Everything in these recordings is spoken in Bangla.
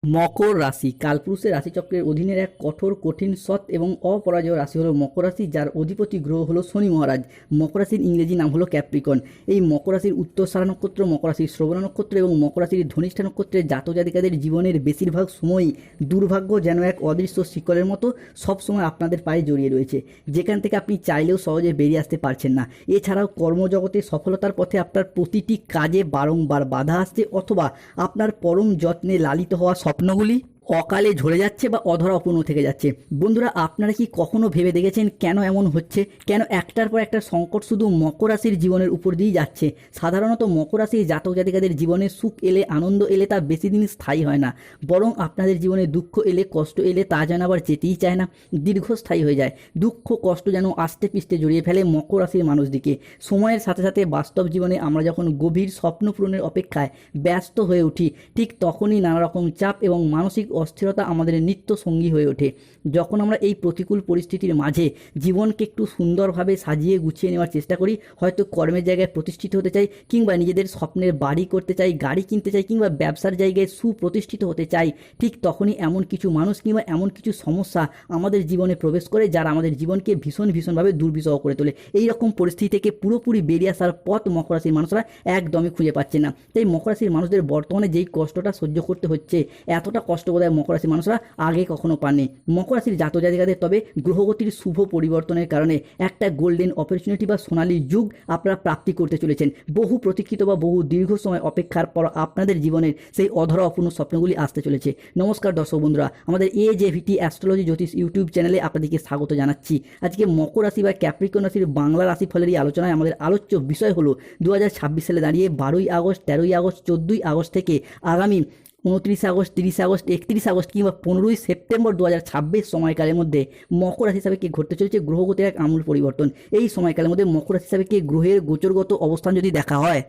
মকর রাশি কালপুরুষের রাশিচক্রের অধীনের এক কঠোর, কঠিন, সৎ এবং অপরাজেয় রাশি হলো মকর রাশি, যার অধিপতি গ্রহ হলো শনি মহারাজ। মকর রাশির ইংরেজি নাম হলো ক্যাপ্রিকন। এই মকর রাশির উত্তরসারা নক্ষত্র, মকর রাশির শ্রবণা নক্ষত্র এবং মকর রাশির ধনিষ্ঠা নক্ষত্রের জাতক জাতিকাদের জীবনের বেশিরভাগ সময়ই দুর্ভাগ্য যেন এক অদৃশ্য শিকলের মতো সবসময় আপনাদের পায়ে জড়িয়ে রয়েছে, যেখান থেকে আপনি চাইলেও সহজে বেরিয়ে আসতে পারছেন না। এছাড়াও কর্মজগতে সফলতার পথে আপনার প্রতিটি কাজে বারংবার বাধা আসছে, অথবা আপনার পরম যত্নে লালিত হওয়া স্বপ্নগুলি অকালে ঝরে যাচ্ছে বা অধরা অপূর্ণ থেকে যাচ্ছে। বন্ধুরা, আপনারা কি কখনো ভেবে দেখেছেন কেন এমন হচ্ছে? কেন একটার পর একটা সংকট শুধু মকর রাশির জীবনের উপর দিয়েই যাচ্ছে? সাধারণত মকর রাশির জাতক জাতিকাদের জীবনে সুখ এলে, আনন্দ এলে তা বেশি দিন স্থায়ী হয় না, বরং আপনাদের জীবনে দুঃখ এলে, কষ্ট এলে তা যেন আবার যেতেই চায় না, দীর্ঘস্থায়ী হয়ে যায়। দুঃখ কষ্ট যেন আস্তে পিষ্টে জড়িয়ে ফেলে মকর রাশির মানুষদিকে। সময়ের সাথে সাথে বাস্তব জীবনে আমরা যখন গভীর স্বপ্ন পূরণের অপেক্ষায় ব্যস্ত হয়ে উঠি, ঠিক তখনই নানা রকম চাপ এবং মানসিক অস্থিরতা আমাদের নিত্য সঙ্গী হয়ে ওঠে। যখন আমরা এই প্রতিকূল পরিস্থিতির মাঝে জীবনকে একটু সুন্দরভাবে সাজিয়ে গুছিয়ে নেওয়ার চেষ্টা করি, হয়তো কর্মের জায়গায় প্রতিষ্ঠিত হতে চাই, কিংবা নিজেদের স্বপ্নের বাড়ি করতে চাই, গাড়ি কিনতে চাই, কিংবা ব্যবসার জায়গায় সুপ্রতিষ্ঠিত হতে চাই, ঠিক তখনই এমন কিছু মানুষ কিংবা এমন কিছু সমস্যা আমাদের জীবনে প্রবেশ করে, যারা আমাদের জীবনকে ভীষণভাবে দুর্বিষহ করে তোলে। এই রকম পরিস্থিতি থেকে পুরোপুরি বেরিয়ে আসার পথ মকর রাশির মানুষরা একদমই খুঁজে পাচ্ছে না। তাই মকর রাশির মানুষদের বর্তমানে যেই কষ্টটা সহ্য করতে হচ্ছে, এতটা কষ্ট বোধহয় মকর রাশির মানুষরা আগে কখনো পাননি। মকর রাশির জাতক জাতিকাদের তবে গ্রহগতির শুভ পরিবর্তনের কারণে একটা গোল্ডেন অপরচুনিটি বা সোনালী যুগ আপনারা প্রাপ্তি করতে চলেছেন। বহু প্রতীক্ষিত বা বহু দীর্ঘ সময় অপেক্ষার পর আপনাদের জীবনের সেই অধরা অপূর্ণ স্বপ্নগুলি আসতে চলেছে। নমস্কার দর্শক বন্ধুরা, আমাদের AJVT অ্যাস্ট্রোলজি জ্যোতিষ ইউটিউব চ্যানেলে আপনাদেরকে স্বাগত জানাচ্ছি। আজকে মকর রাশি বা ক্যাপ্রিকন রাশির বাংলা রাশিফলের এই আলোচনায় আমাদের আলোচ্য বিষয় হলো 2026 সালে দাঁড়িয়ে 12ই আগস্ট, 13ই আগস্ট, 14ই আগস্ট থেকে আগামী 29 আগস্ট, 30 আগস্ট, 31 আগস্ট কিংবা 15ই সেপ্টেম্বর 2026 সময়কালের মধ্যে মকর রাশি হিসাবে কি ঘটতে চলেছে গ্রহগতির এক আমূল পরিবর্তন। এই সময়কালের মধ্যে মকর রাশি হিসাবে কি গ্রহের গোচরগত অবস্থান যদি দেখা হয়,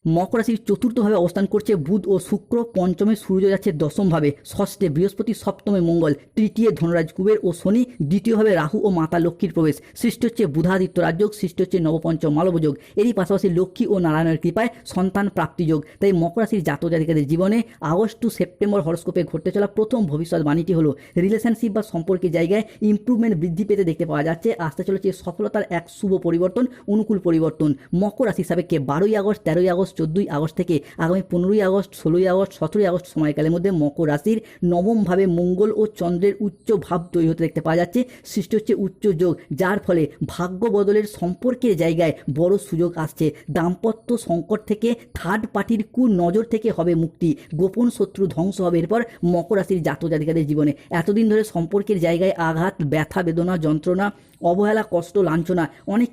মকর রাশির চতুর্থভাবে অবস্থান করছে বুধ ও শুক্র, পঞ্চমে সূর্য যাচ্ছে দশমভাবে, ষষ্ঠে বৃহস্পতি, সপ্তমে মঙ্গল, তৃতীয় ধনরাজ কুবের ও শনি, দ্বিতীয়ভাবে রাহু ও মাতা লক্ষ্মীর প্রবেশ। সৃষ্টি হচ্ছে বুধাদিত্য রাজযোগ, সৃষ্টি হচ্ছে নবপঞ্চম মালবযোগ। এরই পাশাপাশি লক্ষ্মী ও নারায়ণের কৃপায় সন্তান প্রাপ্তিযোগ। তাই মকর রাশির জাতক জাতিকাদের জীবনে আগস্ট টু সেপ্টেম্বর হরস্কোপে ঘটতে চলা প্রথম ভবিষ্যৎবাণীটি হলো রিলেশনশিপ বা সম্পর্কের জায়গায় ইমপ্রুভমেন্ট বৃদ্ধি পেতে দেখতে পাওয়া যাচ্ছে। আসতে চলেছে সফলতার এক শুভ পরিবর্তন, অনুকূল পরিবর্তন। মকর রাশি হিসাবে 12ই আগস্ট, 13ই আগস্ট, 14ই আগস্ট থেকে আগামী 15ই আগস্ট, 16ই আগস্ট, 17ই আগস্ট সময়কালের মধ্যে মকর রাশির নবমভাবে মঙ্গল ও চন্দ্রের উচ্চ ভাব তৈরি হতে দেখতে পাওয়া যাচ্ছে। সৃষ্টি হচ্ছে উচ্চ যোগ, যার ফলে ভাগ্য বদলের সম্পর্কের জায়গায় বড় সুযোগ আসছে। দাম্পত্য সংকট থেকে, থার্ড পার্টির নজর থেকে হবে মুক্তি, গোপন শত্রু ধ্বংস হবে। এরপর মকর রাশির জাতক জাতিকাদের জীবনে এতদিন ধরে সম্পর্কের জায়গায় আঘাত, ব্যথা, বেদনা, যন্ত্রণা, অবহেলা, কষ্ট, লাঞ্ছনা অনেক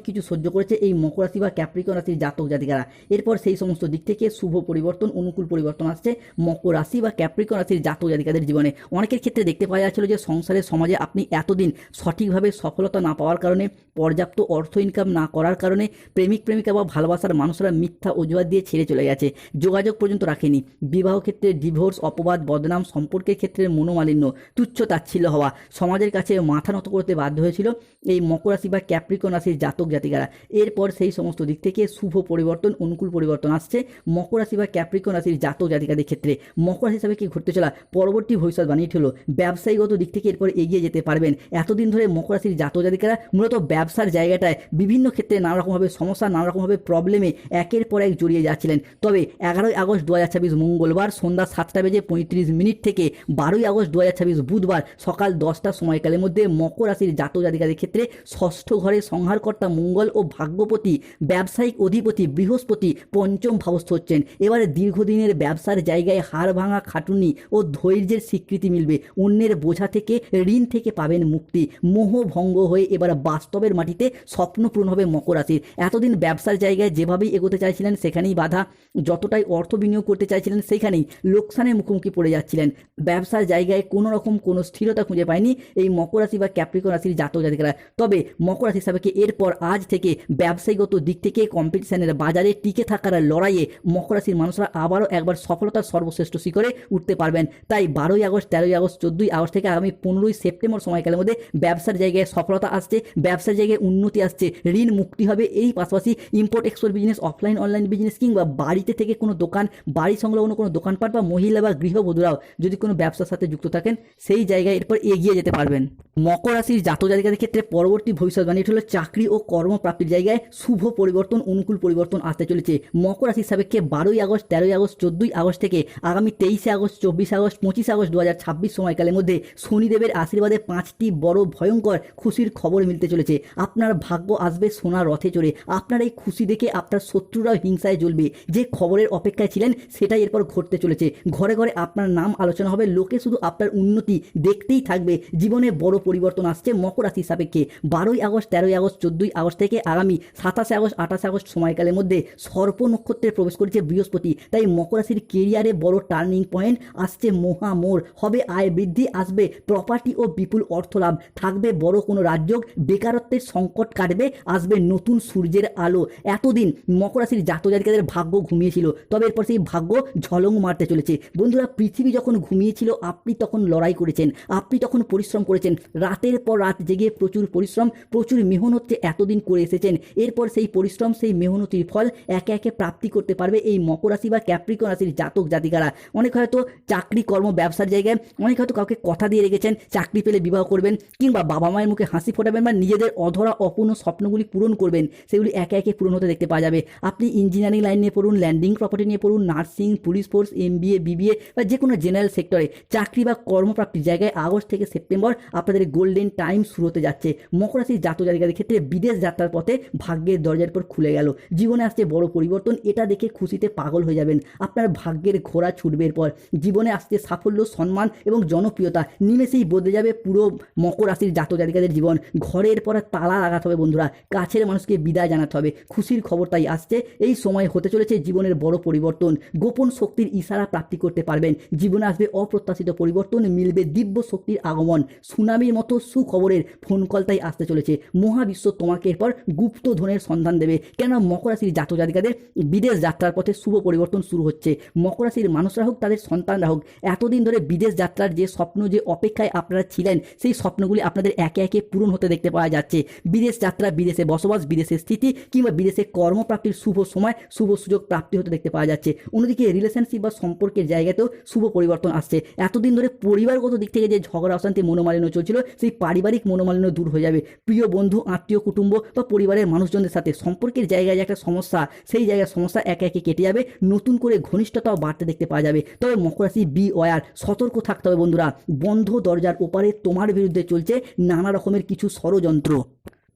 কিছু সহ্য করেছে এই মকর রাশি বা ক্যাপ্রিকন রাশির জাতক জাতিকারা। এরপর সেই সমস্ত দিক থেকে শুভ পরিবর্তন, অনুকূল পরিবর্তন আসছে মকর রাশি বা ক্যাপ্রিকন রাশির জাতক জাতিকাদের জীবনে। অনেকের ক্ষেত্রে দেখতে পাওয়া যাচ্ছিল যে সংসারের সমাজে আপনি এতদিন সঠিকভাবে সফলতা না পাওয়ার কারণে, পর্যাপ্ত অর্থ ইনকাম না করার কারণে প্রেমিক প্রেমিকা বা ভালোবাসার মানুষরা মিথ্যা অজুহাত দিয়ে ছেড়ে চলে গেছে, যোগাযোগ পর্যন্ত রাখেনি। বিবাহ ক্ষেত্রে ডিভোর্স, অপবাদ, বদনাম, সম্পর্কের ক্ষেত্রে মনোমালিন্য, তুচ্ছ তাচ্ছিল্য হওয়া, সমাজের কাছে মাথা নত করতে বাধ্য হয়েছিল এই মকর রাশি বা ক্যাপ্রিকন রাশির জাতক জাতিকারা। এরপর সেই সমস্ত দিক থেকে শুভ পরিবর্তন, অনুকূল পরিবর্তন আসছে মকর রাশি বা ক্যাপ্রিকন রাশির জাতক জাতিকাদের ক্ষেত্রে। মকর রাশি হিসাবে কি ঘটতে চলা পরবর্তী ভবিষ্যৎবাণীটি হলো ব্যবসায়িকগত দিক থেকে এরপর এগিয়ে যেতে পারবেন। এতদিন ধরে মকর রাশির জাতক জাতিকারা মূলত ব্যবসার জায়গাটায় বিভিন্ন ক্ষেত্রে নানা রকমভাবে সমস্যা, নানা রকমভাবে প্রবলেমে একের পর এক জড়িয়ে যাচ্ছিলেন। তবে 11ই আগস্ট 2026 মঙ্গলবার সন্ধ্যা 7:35 থেকে 12ই আগস্ট 2026 বুধবার সকাল 10টা সময়কালের মধ্যে মকর রাশির জাতক জাতিকাদের ক্ষেত্রে ষষ্ঠ ঘরে সংহারকর্তা মঙ্গল ও ভাগ্যপতি, ব্যবসায়িক অধিপতি বৃহস্পতি পঞ্চম ভাবস্থ হচ্ছেন। এবারে দীর্ঘদিনের ব্যবসার জায়গায় হাড় ভাঙা খাটুনি ও ধৈর্যের স্বীকৃতি মিলবে। অন্যের বোঝা থেকে, ঋণ থেকে পাবেন মুক্তি। মোহভঙ্গ হয়ে এবার বাস্তবের মাটিতে স্বপ্ন পূরণ হবে মকর রাশির। এতদিন ব্যবসার জায়গায় যেভাবেই এগোতে চাইছিলেন সেখানেই বাধা, যতটাই অর্থ বিনিয়োগ করতে চাইছিলেন সেখানেই লোকসানের মুখোমুখি পড়ে যাচ্ছিলেন। ব্যবসার জায়গায় কোনো রকম কোনো স্থিরতা খুঁজে পায়নি এই মকর রাশি বা ক্যাপ্রিকন রাশির জাতক জাতিকারা। তবে মকর রাশির সাপেক্ষে এরপর আজ থেকে ব্যবসায়িকগত দিক থেকে কম্পিটিশনের বাজারে টিকে থাকার লড়াইয়ে মকর রাশির মানুষরা আবারও একবার সফলতার সর্বশ্রেষ্ঠ শিখরে উঠতে পারবেন। তাই 12ই আগস্ট, 13ই আগস্ট, 14ই আগস্ট থেকে আগামী 15ই সেপ্টেম্বর সময়কালের মধ্যে ব্যবসার জায়গায় সফলতা আসছে, ব্যবসার জায়গায় উন্নতি আসছে, ঋণ মুক্তি হবে। এই পাশাপাশি import export business, offline online business কিংবা বাড়িতে থেকে কোনো দোকান, বাড়ি সংলগ্ন কোনো দোকানপাট বা মহিলা বা গৃহবধূরাও যদি কোনো ব্যবসার সাথে যুক্ত থাকেন সেই জায়গায় এরপর এগিয়ে যেতে পারবেন। মকর রাশির জাতক জাতিকাদের ক্ষেত্রে পরবর্তী ভবিষ্যৎবাণী হলো চাকরি ও কর্মপ্রাপ্তির জায়গায় শুভ পরিবর্তন, অনুকূল পরিবর্তন আসতে চলেছে। মকর রাশির সাপেক্ষে 12ই আগস্ট, 13ই আগস্ট, 14ই আগস্ট থেকে আগামী 23শে আগস্ট, 24শে আগস্ট, 25শে আগস্ট 2026 সময়কালের মধ্যে শনিদেবের আশীর্বাদে 5টি বড় ভয়ঙ্কর খুশির খবর মিলতে চলেছে। আপনার ভাগ্য আসবে সোনার রথে চড়ে। আপনার এই খুশি দেখে আপনার শত্রুরাও হিংসায় জ্বলবে। যে খবরের অপেক্ষায় ছিলেন সেটাই এরপর ঘটতে চলেছে। ঘরে ঘরে আপনার নাম আলোচনা হবে, লোকে শুধু আপনার উন্নতি দেখতেই থাকবে। জীবনে বড় পরিবর্তন আসছে মকর রাশির সাপেক্ষে। 12ই আগস্ট, 13ই আগস্ট, 14ই আগস্ট থেকে আগামী 27শে আগস্ট, 28শে আগস্ট সময়কালের মধ্যে সর্প নক্ষত্রে প্রবেশ করেছে বৃহস্পতি। তাই মকর রাশির কেরিয়ারে বড় টার্নিং পয়েন্ট আসছে, মহামোড় হবে, আয় বৃদ্ধি আসবে, প্রপার্টি ও বিপুল অর্থ লাভ থাকবে, বড় কোনো রাজযোগ, বেকারত্বের সংকট কাটবে, আসবে নতুন সূর্যের আলো। এতদিন মকর রাশির জাতক জাতিকাদের ভাগ্য ঘুমিয়েছিল, তবে এরপর সেই ভাগ্য ঝলং মারতে চলেছে। বন্ধুরা, পৃথিবী যখন ঘুমিয়েছিল আপনি তখন লড়াই করেছেন, আপনি তখন পরিশ্রম করেছেন, রাতের পর রাত জেগে প্রচুর পরিশ্রম, প্রচুর মেহনত এতদিন করে এসেছেন। এরপর সেই পরিশ্রম, সেই মেহনতির ফল একে একে প্রাপ্তি করতে পারবে এই মকর রাশি বা ক্যাপ্রিকন রাশির জাতক জাতিকারা। অনেক হয়তো চাকরি কর্ম ব্যবসার জায়গায়, অনেক হয়তো কাউকে কথা দিয়ে রেখেছেন চাকরি পেলে বিবাহ করবেন, কিংবা বাবা মায়ের মুখে হাসি ফোটাবেন বা নিজেদের অধরা অপূর্ণ স্বপ্নগুলি পূরণ করবেন, সেগুলি একে একে পূরণ হতে দেখতে পাওয়া যাবে। আপনি ইঞ্জিনিয়ারিং লাইন নিয়ে পড়ুন, ল্যান্ডিং প্রপার্টি নিয়ে পড়ুন, nursing, police force, MBA, BBA বা যে কোনো জেনারেল সেক্টরে চাকরি বা কর্মপ্রাপ্তির জায়গায় আগস্ট থেকে সেপ্টেম্বর আপনাদের গোল্ডেন টাইম শুরু হতে যাচ্ছে। মকর রাশির জাতক জাতিকাদের ক্ষেত্রে বিদেশ যাত্রার পথে ভাগ্যের দরজার পর খুলে গেল, জীবনে আসছে বড় পরিবর্তন। এটা দেখে খুশিতে পাগল হয়ে যাবেন। আপনার ভাগ্যের ঘোড়া ছুটবে। এরপর জীবনে আসছে সাফল্য, সম্মান এবং জনপ্রিয়তা, নিমেষেই বদলে যাবে পুরো মকর রাশির জাতক জাতিকাদের জীবন। ঘরের পর তালা লাগাতে হবে বন্ধুরা, কাছের মানুষকে বিদায় জানাতে হবে। খুশির খবর তাই আসছে। এই সময় হতে চলেছে জীবনের বড় পরিবর্তন। গোপন শক্তির ইশারা প্রাপ্তি করতে পারবেন। জীবনে আসবে অপ্রত্যাশিত পরিবর্তন, মিলবে দিব্য শক্তির আগমন। সুনামির মতো সুখবরের ফোন কল তাই আসতে চলেছে। মহাবিশ্ব তোমাকে এরপর গুপ্ত ধনের সন্ধান দেবে। কেন মকর রাশির জাতক জাতিকাদের বিদেশ যাত্রার পথে শুভ পরিবর্তন শুরু হচ্ছে। মকর রাশির মানুষরা হোক, তাদের সন্তানরা হোক, এতদিন ধরে বিদেশ যাত্রার যে স্বপ্ন, যে অপেক্ষায় আপনারা ছিলেন, সেই স্বপ্নগুলি আপনাদের একে একে পূরণ হতে দেখতে পাওয়া যাচ্ছে। বিদেশ যাত্রা, বিদেশে বসবাস, বিদেশের স্থিতি কিংবা বিদেশে কর্মপ্রাপ্তির শুভ সময়, শুভ সুযোগ প্রাপ্তি হতে দেখতে পাওয়া যাচ্ছে। অন্যদিকে রিলেশনশিপ বা সম্পর্কের জায়গাতেও শুভ পরিবর্তন আসছে। এতদিন ধরে পরিবারগত দিক থেকে যে ঝগড়া অশান্তি, মনোমালিন্য চলছিল, সেই পারিবারিক মনোমালিন্য দূর হয়ে যাবে। প্রিয় বন্ধু, আত্মীয়, কুটুম্ব বা পরিবারের মানুষজনদের সাথে সম্পর্কের জায়গায় যে একটা সমস্যা, সেই জায়গায় সমস্যা একে একে কেটে যাবে। নতুন করে ঘনিষ্ঠতাও বাড়তে দেখতে পাওয়া যাবে। তবে মকর রাশি বি ওয়ার, সতর্ক থাকতে হবে বন্ধুরা। বন্ধ দরজার ওপারে তোমার বিরুদ্ধে চলছে নানা রকমের কিছু ষড়যন্ত্র।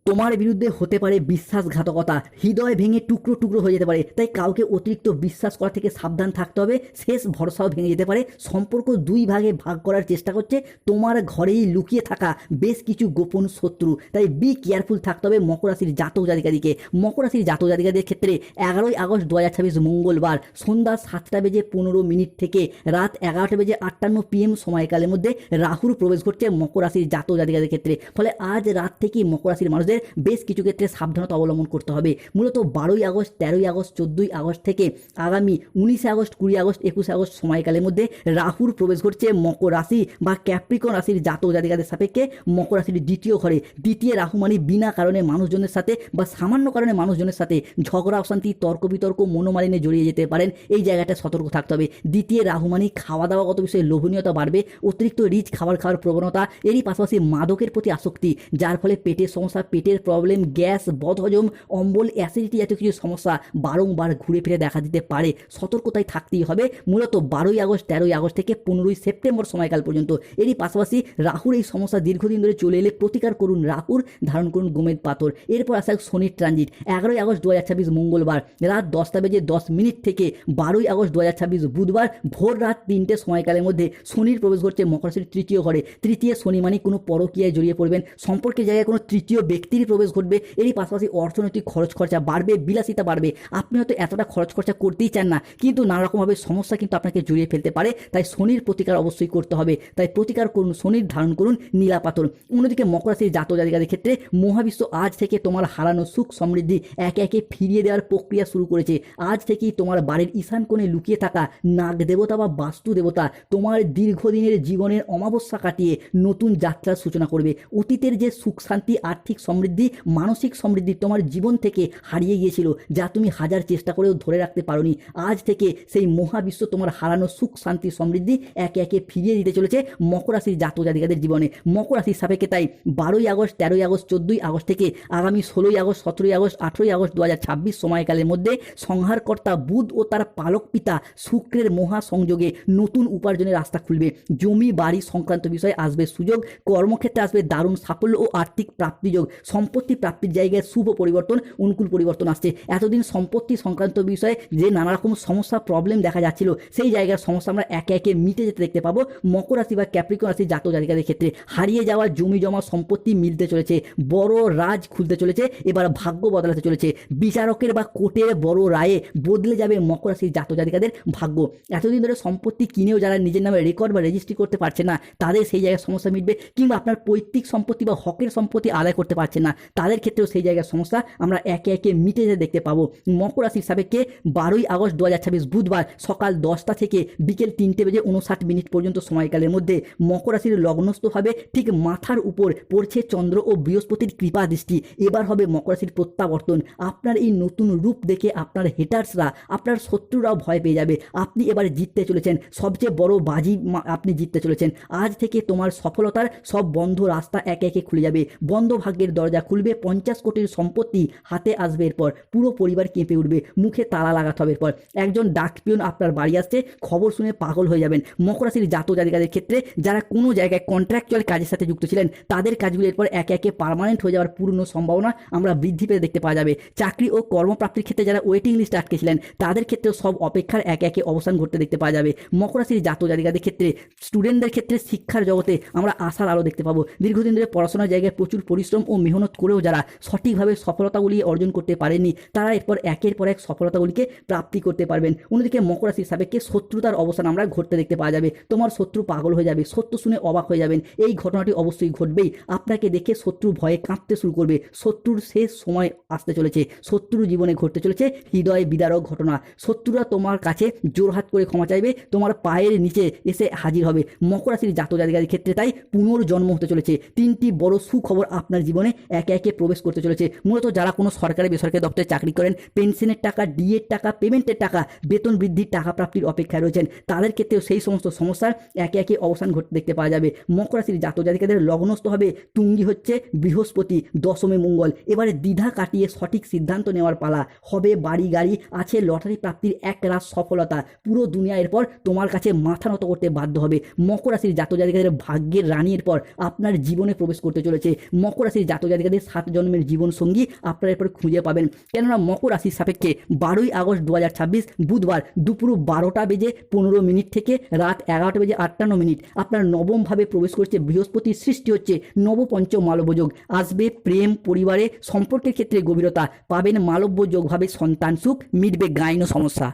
তোমার বিরুদ্ধে হতে পারে বিশ্বাসঘাতকতা, হৃদয় ভেঙে টুকরো টুকরো হয়ে যেতে পারে। তাই কাউকে অতিরিক্ত বিশ্বাস করা থেকে সাবধান থাকতে হবে। শেষ ভরসাও ভেঙে যেতে পারে। সম্পর্ক দুই ভাগে ভাগ করার চেষ্টা করছে তোমার ঘরেই লুকিয়ে থাকা বেশ কিছু গোপন শত্রু। তাই বি কেয়ারফুল থাকতে হবে মকর রাশির জাতক জাতিকাদিকে। মকর রাশির জাতক জাতিকাদের ক্ষেত্রে 11ই আগস্ট 2026 মঙ্গলবার সন্ধ্যা 7:15 থেকে রাত 11:58 PM সময়কালের মধ্যে রাহুর প্রবেশ ঘটছে মকর রাশির জাতক জাতিকাদের ক্ষেত্রে। ফলে আজ রাত থেকেই মকর রাশির মানুষদের বেশ কিছু ক্ষেত্রে সাবধানতা অবলম্বন করতে হবে। মূলত 12ই আগস্ট, 13ই আগস্ট, 14ই আগস্ট থেকে আগামী 19শে আগস্ট, 20 আগস্ট, 21শে আগস্ট সময়কালের মধ্যে রাহুর প্রবেশ ঘটছে মকর রাশি বা ক্যাপ্রিকন রাশির জাতক জাতিকাদের সাপেক্ষে মকর রাশির দ্বিতীয় ঘরে। দ্বিতীয় রাহু মানে বিনা কারণে মানুষজনের সাথে বা সামান্য কারণে মানুষজনের সাথে ঝগড়া অশান্তি, তর্ক বিতর্ক, মনোমালিন্যে জড়িয়ে যেতে পারেন। এই জায়গাটা সতর্ক থাকতে হবে। দ্বিতীয় রাহু মানে খাওয়া দাওয়াগত বিষয়ে লোভনীয়তা বাড়বে, অতিরিক্ত রিচ খাবার খাওয়ার প্রবণতা, এরই পাশাপাশি মাদকের প্রতি আসক্তি, যার ফলে পেটের সমস্যা, পেটের প্রবলেম, গ্যাস, বদহজম, অম্বল, অ্যাসিডিটি জাতীয় কিছু সমস্যা বারংবার ঘুরে ফিরে দেখা দিতে পারে। সতর্কতায় থাকতেই হবে। মূলত 12ই আগস্ট, 13ই আগস্ট থেকে 15ই সেপ্টেম্বর সময়কাল পর্যন্ত। এরই পাশাপাশি রাহুর এই সমস্যা দীর্ঘদিন ধরে চলে এলে প্রতিকার করুন রাহুর, ধারণ করুন গোমেদ পাথর। এরপর আসা শনির ট্রানজিট 11ই আগস্ট 2026 মঙ্গলবার রাত 10:10 থেকে 12ই আগস্ট 2026 বুধবার ভোর রাত 3টে সময়কালের মধ্যে শনির প্রবেশ ঘটছে মকর রাশির তৃতীয় ঘরে। তৃতীয় শনি মানে কোনো পরকীয়ায় জড়িয়ে পড়বেন, সম্পর্কের জায়গায় কোনো তৃতীয় ব্যক্তি ব্যক্তির প্রবেশ ঘটবে, এরই পাশাপাশি অর্থনৈতিক খরচ খরচা বাড়বে, বিলাসিতা বাড়বে। আপনি হয়তো এতটা খরচ খরচা করতেই চান না, কিন্তু নানা রকমভাবে সমস্যা কিন্তু আপনাকে জড়িয়ে ফেলতে পারে। তাই শনির প্রতিকার অবশ্যই করতে হবে। তাই প্রতিকার করুন, শনির ধারণ করুন নীলা পাথর। অন্যদিকে মকর রাশির জাতক জাতিকাদের ক্ষেত্রে মহাবিশ্ব আজ থেকে তোমার হারানো সুখ সমৃদ্ধি একে একে ফিরিয়ে দেওয়ার প্রক্রিয়া শুরু করেছে। আজ থেকেই তোমার বাড়ির ঈশান কোণে লুকিয়ে থাকা নাগ দেবতা বা বাস্তু দেবতা তোমার দীর্ঘদিনের জীবনের অমাবস্যা কাটিয়ে নতুন যাত্রার সূচনা করবে। অতীতের যে সুখ শান্তি, আর্থিক সমৃদ্ধি, মানসিক সমৃদ্ধি তোমার জীবন থেকে হারিয়ে গিয়েছিল, যা তুমি হাজার চেষ্টা করেও ধরে রাখতে পারোনি, আজ থেকে সেই মহাবিশ্ব তোমার হারানো সুখ শান্তি সমৃদ্ধি একে একে ফিরিয়ে দিতে চলেছে মকর রাশির জাতক জাতিকাদের জীবনে। মকর রাশির সাপেক্ষে তাই 12ই আগস্ট, 13ই আগস্ট, 14ই আগস্ট থেকে আগামী 16ই আগস্ট, 17ই আগস্ট, 18ই আগস্ট 2026 সময়কালের মধ্যে সংহারকর্তা বুধ ও তার পালক পিতা শুক্রের মহা সংযোগে নতুন উপার্জনের রাস্তা খুলবে। জমি বাড়ি সংক্রান্ত বিষয়ে আসবে সুযোগ, কর্মক্ষেত্রে আসবে দারুণ সাফল্য ও আর্থিক প্রাপ্তিযোগ। সম্পত্তি প্রাপ্তির জায়গায় শুভ পরিবর্তন, অনুকূল পরিবর্তন আসছে। এতদিন সম্পত্তি সংক্রান্ত বিষয়ে যে নানা রকম সমস্যা প্রবলেম দেখা যাচ্ছিল, সেই জায়গার সমস্যা আমরা একে একে মিটে যেতে দেখতে পাবো মকর রাশি বা ক্যাপ্রিকন রাশির জাতক জাতিকাদের ক্ষেত্রে। হারিয়ে যাওয়া জমি জমা সম্পত্তি মিলতে চলেছে, বড় রাজ খুলতে চলেছে, এবার ভাগ্য বদলাতে চলেছে। বিচারকের বা কোর্টের বড় রায়ে বদলে যাবে মকর রাশির জাতক জাতিকাদের ভাগ্য। এতদিন ধরে সম্পত্তি কিনেও যারা নিজের নামে রেকর্ড বা রেজিস্ট্রি করতে পারছে না, তাদের সেই জায়গায় সমস্যা মিটবে। কিংবা আপনার পৈতৃক সম্পত্তি বা হকের সম্পত্তি আদায় করতে পারছেন না, তাদের ক্ষেত্রেও সেই জায়গার সমস্যা আমরা একে একে মিটে যেতে দেখতে পাবো। মকর রাশির সাপেক্ষে 12ই আগস্ট 2026 বুধবার সকাল 10টা থেকে বিকেল 3:59 পর্যন্ত সময়কালের মধ্যে মকর রাশির লগ্নস্থভাবে ঠিক মাথার উপর পড়ছে চন্দ্র ও বৃহস্পতির কৃপা দৃষ্টি। এবার হবে মকর রাশির প্রত্যাবর্তন। আপনার এই নতুন রূপ দেখে আপনার হেটার্সরা, আপনার শত্রুরাও ভয় পেয়ে যাবে। আপনি এবার জিততে চলেছেন, সবচেয়ে বড় বাজি আপনি জিততে চলেছেন। আজ থেকে তোমার সফলতার সব বন্ধ রাস্তা একে একে খুলে যাবে, বন্ধ ভাগ্যের দরজা খুলবে। 50 কোটির সম্পত্তি হাতে আসবে। এরপর পুরো পরিবার কেঁপে উঠবে, মুখে তালা লাগাতে হবে। এরপর একজন ডাক পিয়ন আপনার বাড়ি আসছে, খবর শুনে পাগল হয়ে যাবেন। মকর রাশির জাতক জাতিকাদের ক্ষেত্রে যারা কোনো জায়গায় কন্ট্রাকচুয়াল কাজের সাথে যুক্ত ছিলেন, তাদের কাজগুলো এরপর একে একে পার্মানেন্ট হয়ে যাওয়ার পূর্ণ সম্ভাবনা আমরা বৃদ্ধি পেতে দেখতে পাওয়া যাবে। চাকরি ও কর্মপ্রাপ্তির ক্ষেত্রে যারা ওয়েটিং লিস্টে আটকে ছিলেন, তাদের ক্ষেত্রেও সব অপেক্ষার একে একে অবসান ঘটতে দেখতে পাওয়া যাবে। মকর রাশির জাতক জাতিকাদের ক্ষেত্রে স্টুডেন্টদের ক্ষেত্রে শিক্ষার জগতে আমরা আশার আলো দেখতে পাবো। দীর্ঘদিন ধরে পড়াশোনার জায়গায় প্রচুর পরিশ্রম ও মেহনত করেও যারা সঠিকভাবে সফলতাগুলি অর্জন করতে পারেননি, তারা এরপর একের পর এক সফলতাগুলিকে প্রাপ্তি করতে পারবেন। অন্যদিকে মকর রাশির সাপেক্ষে শত্রুতার অবসান আমরা ঘটতে দেখতে পাওয়া যাবে। তোমার শত্রু পাগল হয়ে যাবে, সত্য শুনে অবাক হয়ে যাবেন। এই ঘটনাটি অবশ্যই ঘটবেই। আপনাকে দেখে শত্রু ভয়ে কাঁপতে শুরু করবে। শত্রুর শেষ সময় আসতে চলেছে, শত্রুর জীবনে ঘটতে চলেছে হৃদয় বিদারক ঘটনা। শত্রুরা তোমার কাছে জোরহাত করে ক্ষমা চাইবে, তোমার পায়ের নিচে এসে হাজির হবে। মকর রাশির জাতক জাতিকাদের ক্ষেত্রে তাই পুনর্জন্ম হতে চলেছে। 3টি বড় সুখবর আপনার জীবনে একে একে প্রবেশ করতে চলেছে। মূলত যারা কোনো সরকারি বেসরকারি দপ্তরে চাকরি করেন, পেনশনের টাকা, ডিএর টাকা, পেমেন্টের টাকা, বেতন বৃদ্ধির টাকা প্রাপ্তির অপেক্ষায় রয়েছেন, তাদের ক্ষেত্রেও সেই সমস্ত সমস্যার একে একে অবসান ঘটতে দেখতে পাওয়া যাবে। মকর রাশির জাতক জাতিকাদের লগ্নস্থ হবে তুঙ্গি হচ্ছে বৃহস্পতি, 10মে মঙ্গল। এবারে দ্বিধা কাটিয়ে সঠিক সিদ্ধান্ত নেওয়ার পালা। হবে বাড়ি গাড়ি, আছে লটারি প্রাপ্তির এক রাস সফলতা। পুরো দুনিয়া এরপর তোমার কাছে মাথা নত করতে বাধ্য হবে। মকর রাশির জাতক জাতিকাদের ভাগ্যের রানীর পর আপনার জীবনে প্রবেশ করতে চলেছে। মকর রাশির জাতক জাতিকাদের 7 জন্মের জীবন সঙ্গী আপনারা এরপর খুঁজে পাবেন। কেননা মকর রাশির সাপেক্ষে 12ই আগস্ট 2026 বুধবার দুপুর 12:15 থেকে রাত 11:58 আপনার নবম ভাবে প্রবেশ করছে বৃহস্পতির সৃষ্টি হচ্ছে নবপঞ্চম মালব্য যোগ। আসবে প্রেম, পরিবারে সম্পর্কের ক্ষেত্রে গভীরতা, পাবেন মালব্য যোগভাবে সন্তান সুখ, মিটবে গাইন সমস্যা।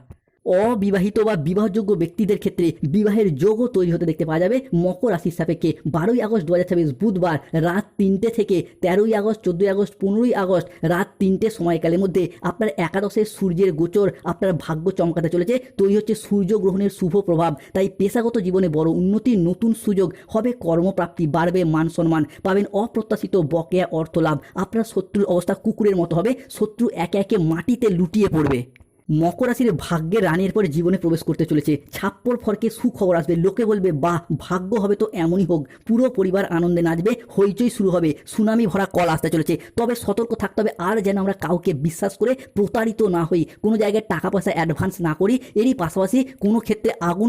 অবিবাহিত বা বিবাহযোগ্য ব্যক্তিদের ক্ষেত্রে বিবাহের যোগও তৈরি হতে দেখতে পাওয়া যাবে মকর রাশির সাপেক্ষে। 12ই আগস্ট 2026 বুধবার রাত 3টে থেকে 13ই আগস্ট, 14ই আগস্ট, 15ই আগস্ট রাত 3টে সময়কালের মধ্যে আপনার একাদশে সূর্যের গোচর আপনার ভাগ্য চমকাতে চলেছে। তৈরি হচ্ছে সূর্যগ্রহণের শুভ প্রভাব। তাই পেশাগত জীবনে বড় উন্নতি, নতুন সুযোগ হবে, কর্মপ্রাপ্তি বাড়বে, মান সম্মান পাবেন, অপ্রত্যাশিত বকেয়া অর্থ লাভ। আপনার শত্রুর অবস্থা কুকুরের মতো হবে, শত্রু একে একে মাটিতে লুটিয়ে পড়বে। মকর রাশির ভাগ্যের রানীর পরে জীবনে প্রবেশ করতে চলেছে। ছাপ্পর ফরকে সুখবর আসবে, লোকে বলবে বাহ, ভাগ্য হবে তো এমনই হোক। পুরো পরিবার আনন্দে নাচবে, হইচই শুরু হবে, সুনামি ভরা কল আসতে চলেছে। তবে সতর্ক থাকতে হবে, আর যেন আমরা কাউকে বিশ্বাস করে প্রতারিত না হই, কোনো জায়গায় টাকা পয়সা অ্যাডভান্স না করি। এরই পাশাপাশি কোনো ক্ষেত্রে আগুন